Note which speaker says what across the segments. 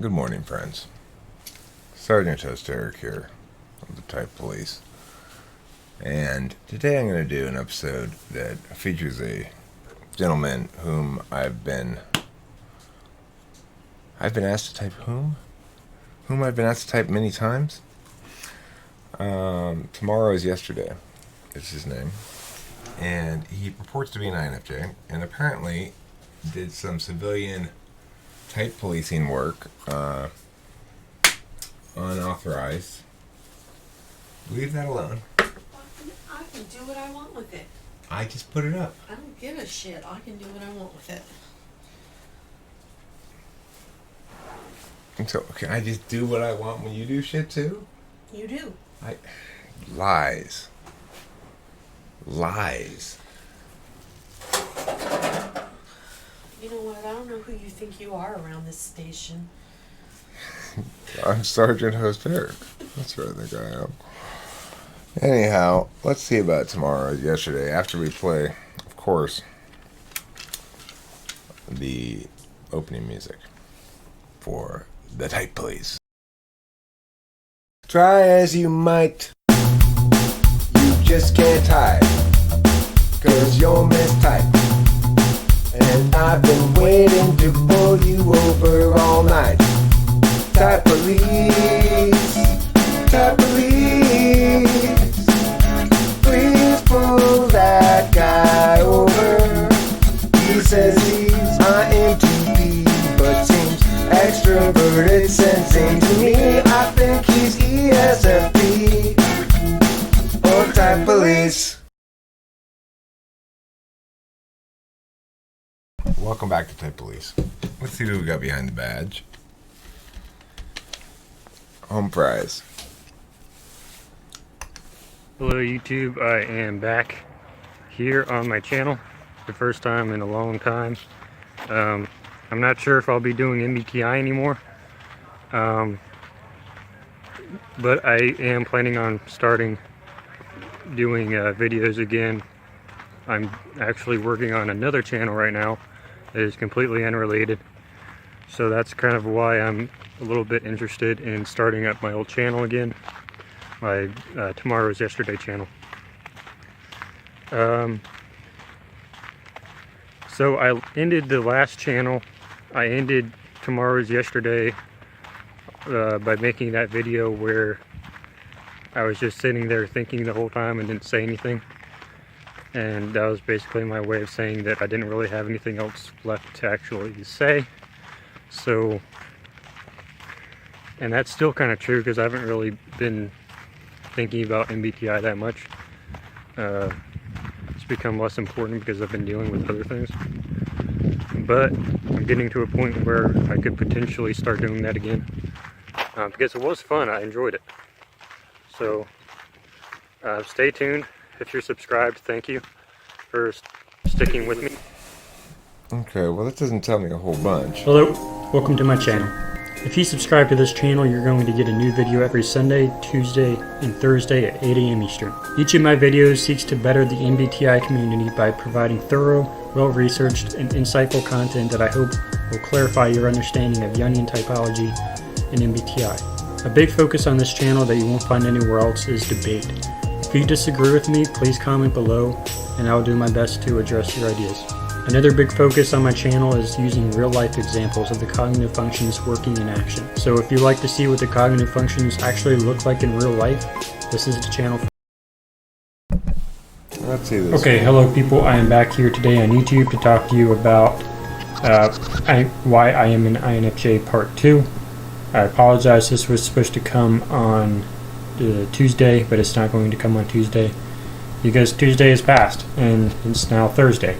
Speaker 1: Good morning, friends. Sergeant Host Eric here of the Type Police. And today I'm going to do an episode that features a gentleman whom I've been asked to type whom? Whom I've been asked to type many times. Tomorrow is yesterday, is his name. And he purports to be an INFJ, and apparently did some civilian type policing work, unauthorized. Leave that alone.
Speaker 2: I can do what I want with it.
Speaker 1: I just put it up.
Speaker 2: I don't give a shit. I can do what I want with it.
Speaker 1: And so, can I just do what I want when you do shit too?
Speaker 2: You do.
Speaker 1: Lies.
Speaker 2: You know what? I don't know who you think you are around this station.
Speaker 1: I'm Sergeant Host Eric. That's who I think I am. Anyhow, let's see about tomorrow. Yesterday, after we play, of course, the opening music for the Type Police. Try as you might, you just can't hide, 'cause you're mistyped. And I've been waiting to pull you over all night. Type police, type police. Please pull that guy over. He says he's INTP, but seems extroverted, sensing to me. I think he's ESFP or type police. Welcome back to Type Police. Let's see who we got behind the badge. Home prize.
Speaker 3: Hello YouTube, I am back here on my channel. The first time in a long time. I'm not sure if I'll be doing MBTI anymore. But I am planning on starting doing videos again. I'm actually working on another channel right now that is completely unrelated. So that's kind of why I'm a little bit interested in starting up my old channel again. My Tomorrow's Yesterday channel. So I ended the last channel. I ended Tomorrow's Yesterday by making that video where I was just sitting there thinking the whole time and didn't say anything. And that was basically my way of saying that I didn't really have anything else left to actually say. So, and that's still kind of true because I haven't really been thinking about MBTI that much. It's become less important because I've been dealing with other things. But I'm getting to a point where I could potentially start doing that again. Because it was fun, I enjoyed it. So, stay tuned. If you're subscribed, thank you for sticking with me.
Speaker 1: Okay, well that doesn't tell me a whole bunch.
Speaker 4: Hello, welcome to my channel. If you subscribe to this channel, you're going to get a new video every Sunday, Tuesday, and Thursday at 8 AM Eastern. Each of my videos seeks to better the MBTI community by providing thorough, well-researched, and insightful content that I hope will clarify your understanding of Jungian typology and MBTI. A big focus on this channel that you won't find anywhere else is debate. If you disagree with me, please comment below, and I will do my best to address your ideas. Another big focus on my channel is using real-life examples of the cognitive functions working in action. So if you'd like to see what the cognitive functions actually look like in real life, this is the channel.
Speaker 1: Let's see this.
Speaker 4: Okay, hello people, I am back here today on YouTube to talk to you about why I am an INFJ Part 2. I apologize, this was supposed to come on Tuesday, but it's not going to come on Tuesday because Tuesday is past and it's now Thursday.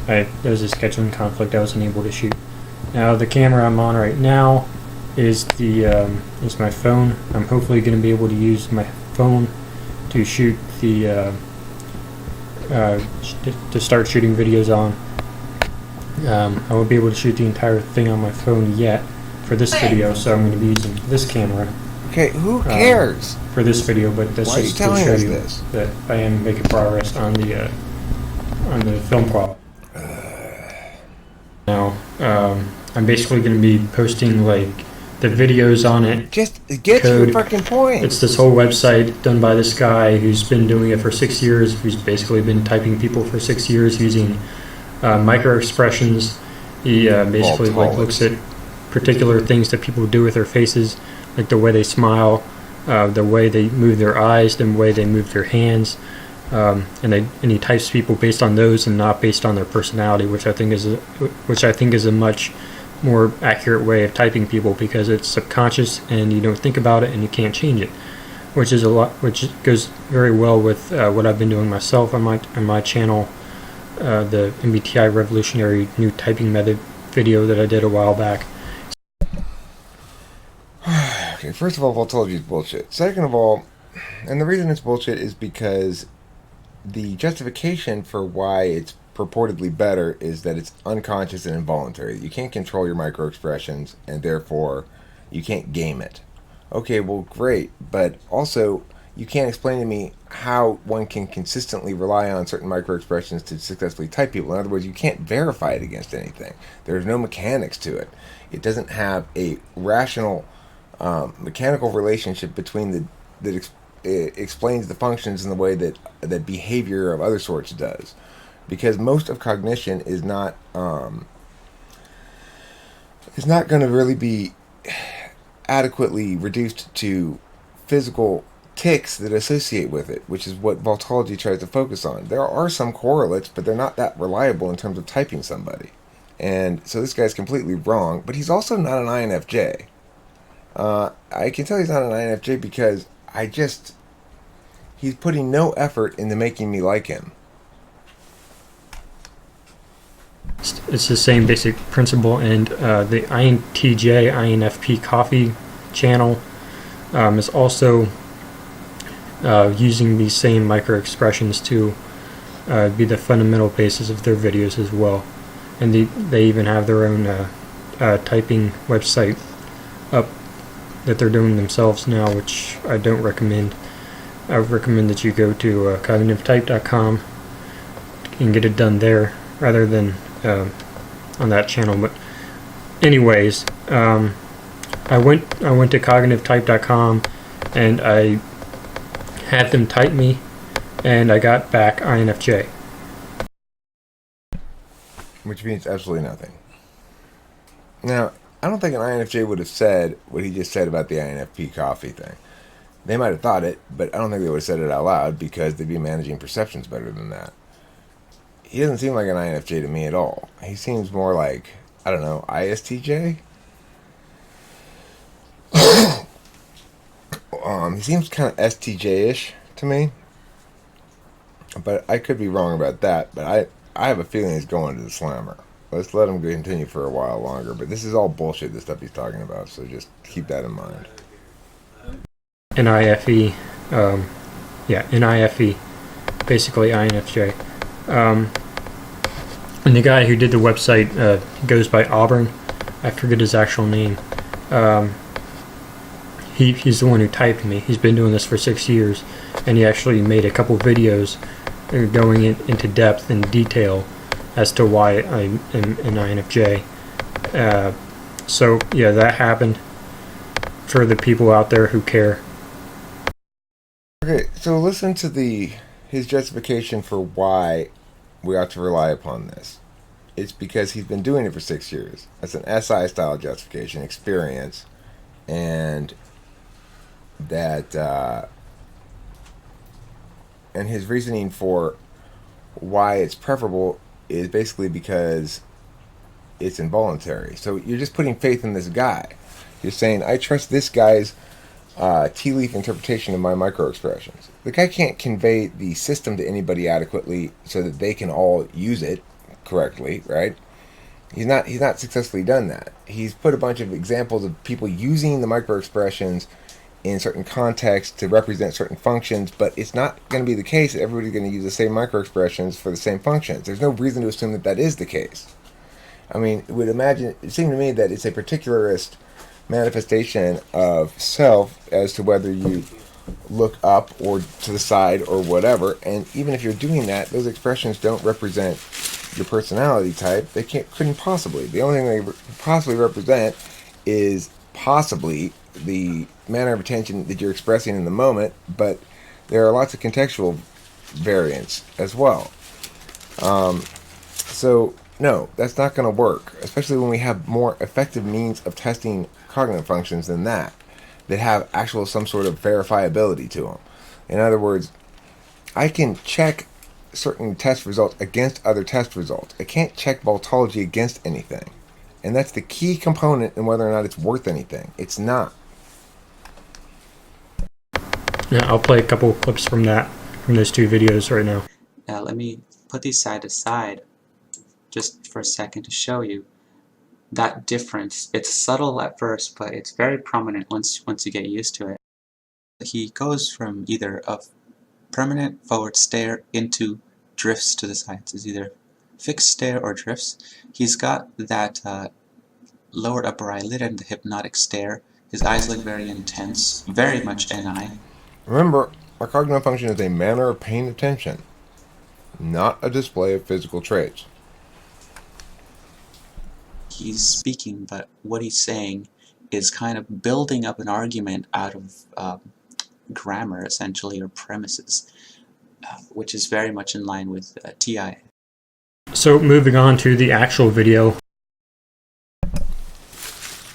Speaker 4: There was a scheduling conflict, I wasn't able to shoot. Now the camera I'm on right now is is my phone. I'm hopefully going to be able to use my phone to shoot to start shooting videos on. I won't be able to shoot the entire thing on my phone yet for this video, so I'm going to be using this camera.
Speaker 1: Okay, who cares?
Speaker 4: For this video, but that's just to show you that I am making progress on the film quality. Now, I'm basically going to be posting like the videos on it.
Speaker 1: Just get to
Speaker 4: Code.
Speaker 1: your fucking point.
Speaker 4: It's this whole website done by this guy who's been doing it for 6 years. Who's basically been typing people for 6 years using micro expressions. He basically looks at particular things that people do with their faces, like the way they smile, the way they move their eyes, the way they move their hands, and he types people based on those and not based on their personality, which I think is a much more accurate way of typing people, because it's subconscious and you don't think about it and you can't change it, which goes very well with what I've been doing myself on my channel, the MBTI Revolutionary New Typing Method video that I did a while back.
Speaker 1: Okay, first of all, vology is bullshit. Second of all, and the reason it's bullshit is because the justification for why it's purportedly better is that it's unconscious and involuntary. You can't control your micro expressions, and therefore you can't game it. Okay, well, great, but also you can't explain to me how one can consistently rely on certain micro expressions to successfully type people. In other words, you can't verify it against anything. There's no mechanics to it. It doesn't have a rational mechanical relationship between that explains the functions in the way that behavior of other sorts does, because most of cognition is not going to really be adequately reduced to physical tics that associate with it, which is what vology tries to focus on. There are some correlates, but they're not that reliable in terms of typing somebody, and so this guy's completely wrong. But he's also not an INFJ. I can tell he's not an INFJ because he's putting no effort into making me like him.
Speaker 4: It's the same basic principle, and the INTJ INFP coffee channel is also using these same micro expressions to be the fundamental basis of their videos as well, and they even have their own typing website up that they're doing themselves now, which I don't recommend. I would recommend that you go to cognitivetype.com and get it done there rather than on that channel. But anyways, I went to cognitivetype.com and I had them type me, and I got back INFJ,
Speaker 1: which means absolutely nothing. Now, I don't think an INFJ would have said what he just said about the INFP coffee thing. They might have thought it, but I don't think they would have said it out loud, because they'd be managing perceptions better than that. He doesn't seem like an INFJ to me at all. He seems more like, I don't know, ISTJ? He seems kind of STJ-ish to me. But I could be wrong about that, but I have a feeling he's going to the slammer. Let's let him continue for a while longer. But this is all bullshit, the stuff he's talking about, so just keep that in mind.
Speaker 4: NIFE, NIFE, basically INFJ. And the guy who did the website goes by Auburn. I forget his actual name. He's the one who typed me. He's been doing this for 6 years, and he actually made a couple videos going into depth and detail as to why I'm an INFJ. So yeah, that happened for the people out there who care.
Speaker 1: Okay, so listen to his justification for why we ought to rely upon this. It's because he's been doing it for 6 years. That's an SI style justification, experience, and that and his reasoning for why it's preferable is basically because it's involuntary. So you're just putting faith in this guy. You're saying, I trust this guy's tea leaf interpretation of my micro expressions. The guy can't convey the system to anybody adequately so that they can all use it correctly, right? He's not successfully done that. He's put a bunch of examples of people using the micro expressions in certain contexts to represent certain functions, but it's not going to be the case that everybody's going to use the same micro expressions for the same functions. There's no reason to assume that that is the case. I mean, it seemed to me that it's a particularist manifestation of self as to whether you look up or to the side or whatever, and even if you're doing that, those expressions don't represent your personality type. They couldn't possibly. The only thing they possibly represent is possibly the manner of attention that you're expressing in the moment, but there are lots of contextual variants as well. So, no, that's not going to work, especially when we have more effective means of testing cognitive functions than that have actual some sort of verifiability to them. In other words, I can check certain test results against other test results. I can't check vology against anything. And that's the key component in whether or not it's worth anything. It's not.
Speaker 4: Yeah, I'll play a couple of clips from those two videos right now.
Speaker 5: Now let me put these side to side just for a second to show you that difference. It's subtle at first, but it's very prominent once you get used to it. He goes from either a permanent forward stare into drifts to the sides. It's either fixed stare or drifts. He's got that lowered upper eyelid and the hypnotic stare. His eyes look very intense, very much NI.
Speaker 1: Remember, our cognitive function is a manner of paying attention, not a display of physical traits.
Speaker 5: He's speaking, but what he's saying is kind of building up an argument out of grammar, essentially, or premises, which is very much in line with TI.
Speaker 4: So moving on to the actual video.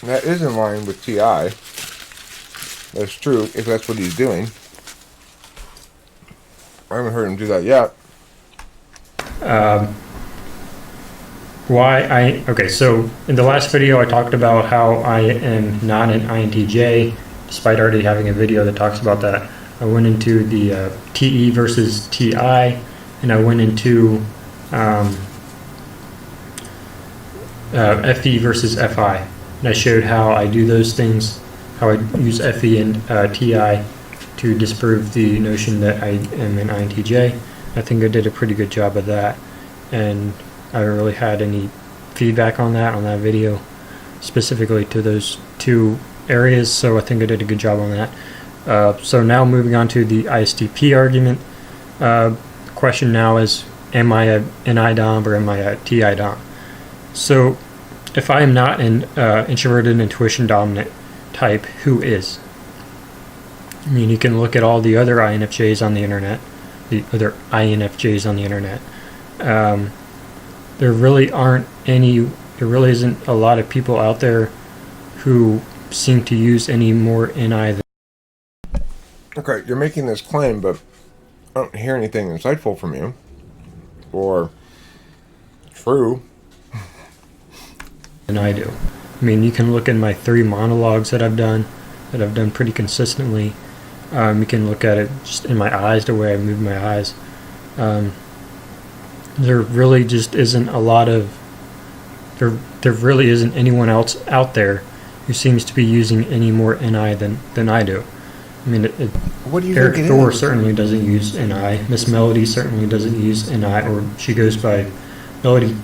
Speaker 1: That is in line with TI. That's true, if that's what he's doing. I haven't heard him do that yet.
Speaker 4: Okay, so in the last video I talked about how I am not an INTJ, despite already having a video that talks about that. I went into the TE versus TI, and I went into FE versus FI. And I showed how I do those things, how I use FE and TI to disprove the notion that I am an INTJ. I think I did a pretty good job of that, and I haven't really had any feedback on that video, specifically to those two areas, so I think I did a good job on that. So now moving on to the ISTP argument. Question now is, am I an NI-DOM or am I a TI-DOM? So if I am not an introverted intuition dominant type, who is? I mean, you can look at all the other INFJs on the internet, there really isn't a lot of people out there who seem to use any more NI than.
Speaker 1: Okay, you're making this claim, but I don't hear anything insightful from you. Or true.
Speaker 4: Than I do. I mean, you can look at my 3 monologues that I've done pretty consistently. You can look at it just in my eyes, the way I move my eyes. There really just isn't a lot of, there really isn't anyone else out there who seems to be using any more NI than I do. I mean,
Speaker 1: What do you
Speaker 4: Eric
Speaker 1: think it
Speaker 4: Thor
Speaker 1: is?
Speaker 4: certainly doesn't use NI. Miss Melody certainly doesn't use NI, or she goes by Melody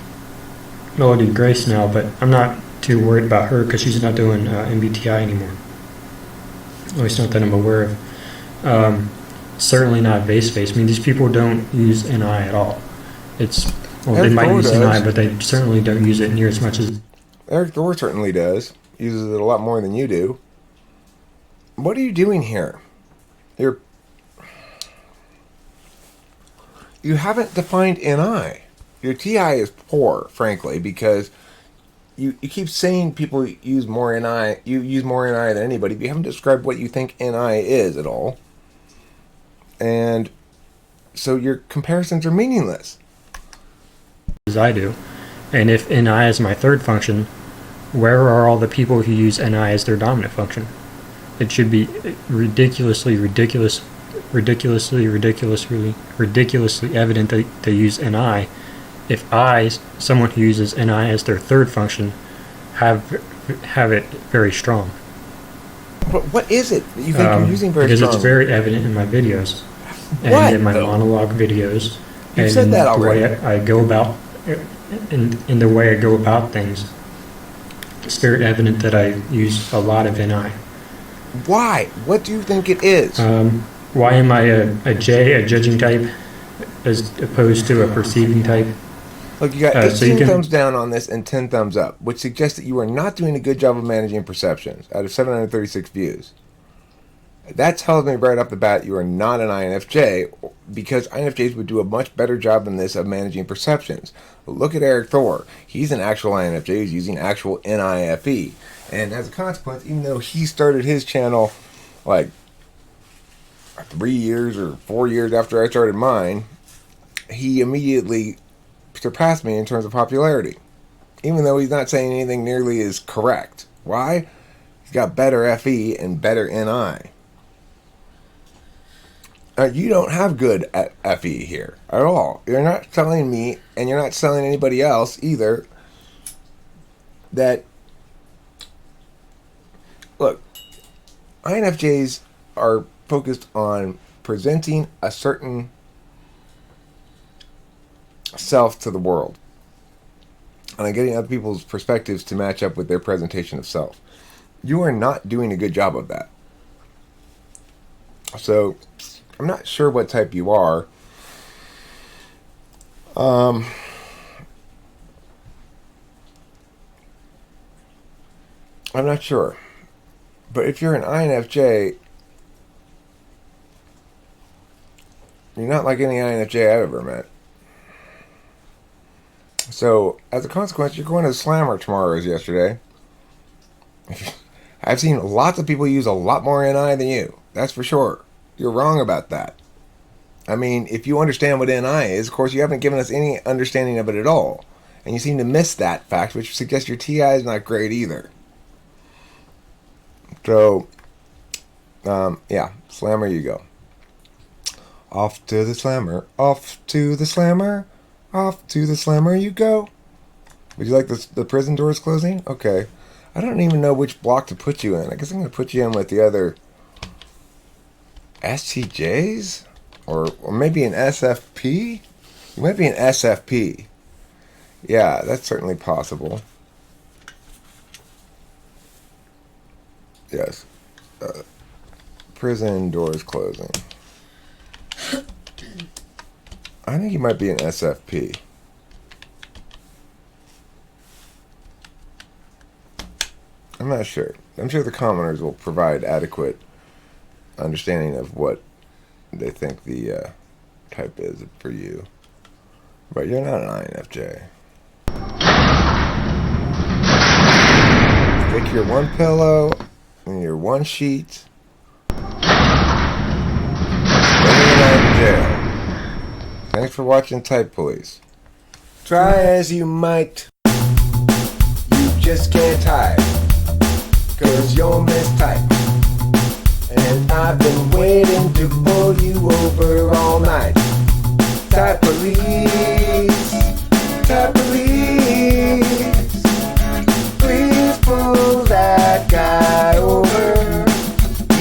Speaker 4: Grace now, but I'm not too worried about her because she's not doing MBTI anymore. At least not that I'm aware of. Certainly not base-face. I mean, these people don't use NI at all. They might use NI, but they certainly don't use it near as much as.
Speaker 1: Eric Thor certainly does. Uses it a lot more than you do. What are you doing here? You haven't defined NI. Your TI is poor, frankly, because you keep saying people use more NI. You use more NI than anybody, but you haven't described what you think NI is at all. And so your comparisons are meaningless.
Speaker 4: As I do. And if NI is my third function, where are all the people who use NI as their dominant function? It should be ridiculously evident that they use NI. If I, someone who uses NI as their third function, have it very strong.
Speaker 1: But what is it that you think you're using very
Speaker 4: because
Speaker 1: strong?
Speaker 4: it's very evident in my videos, and
Speaker 1: What,
Speaker 4: in my
Speaker 1: though?
Speaker 4: monologue videos,
Speaker 1: You
Speaker 4: and
Speaker 1: said that
Speaker 4: the
Speaker 1: already.
Speaker 4: way I go about, in the way I go about things. It's very evident that I use a lot of NI.
Speaker 1: Why? What do you think it is?
Speaker 4: Why am I a J, a judging type, as opposed to a perceiving type?
Speaker 1: Look, you got
Speaker 4: So
Speaker 1: 18
Speaker 4: you can-
Speaker 1: thumbs down on this and 10 thumbs up, which suggests that you are not doing a good job of managing perceptions out of 736 views. That tells me right off the bat you are not an INFJ, because INFJs would do a much better job than this of managing perceptions. But look at Eric Thor. He's an actual INFJ. He's using actual NIFE. And as a consequence, even though he started his channel like 3 years or 4 years after I started mine, he immediately surpassed me in terms of popularity. Even though he's not saying anything nearly as correct. Why? He's got better FE and better NI. You don't have good at FE here at all. You're not telling me, and you're not telling anybody else either, that, look, INFJs are focused on presenting a certain self to the world, and on getting other people's perspectives to match up with their presentation of self. You are not doing a good job of that. So, I'm not sure what type you are. I'm not sure. But if you're an INFJ, you're not like any INFJ I've ever met. So, as a consequence, you're going to the Slammer tomorrow as yesterday. I've seen lots of people use a lot more NI than you. That's for sure. You're wrong about that. I mean, if you understand what NI is, of course, you haven't given us any understanding of it at all. And you seem to miss that fact, which suggests your TI is not great either. So, yeah, Slammer you go. Off to the Slammer, off to the Slammer, off to the Slammer you go. Would you like the prison doors closing? Okay. I don't even know which block to put you in. I guess I'm going to put you in with the other STJs? Or maybe an SFP? You might be an SFP. Yeah, that's certainly possible. Yes. Prison doors closing. I think you might be an SFP. I'm not sure. I'm sure the commoners will provide adequate understanding of what they think the type is for you. But you're not an INFJ. Stick your one pillow in your one sheet. In jail. Thanks for watching Type Police. Try as you might, you just can't hide, 'cause you're mistyped. And I've been waiting to pull you over all night. Type Police, Type Police, please pull that guy over.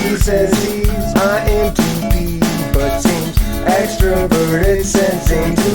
Speaker 1: He says he's INTP, but seems extroverted, sensing to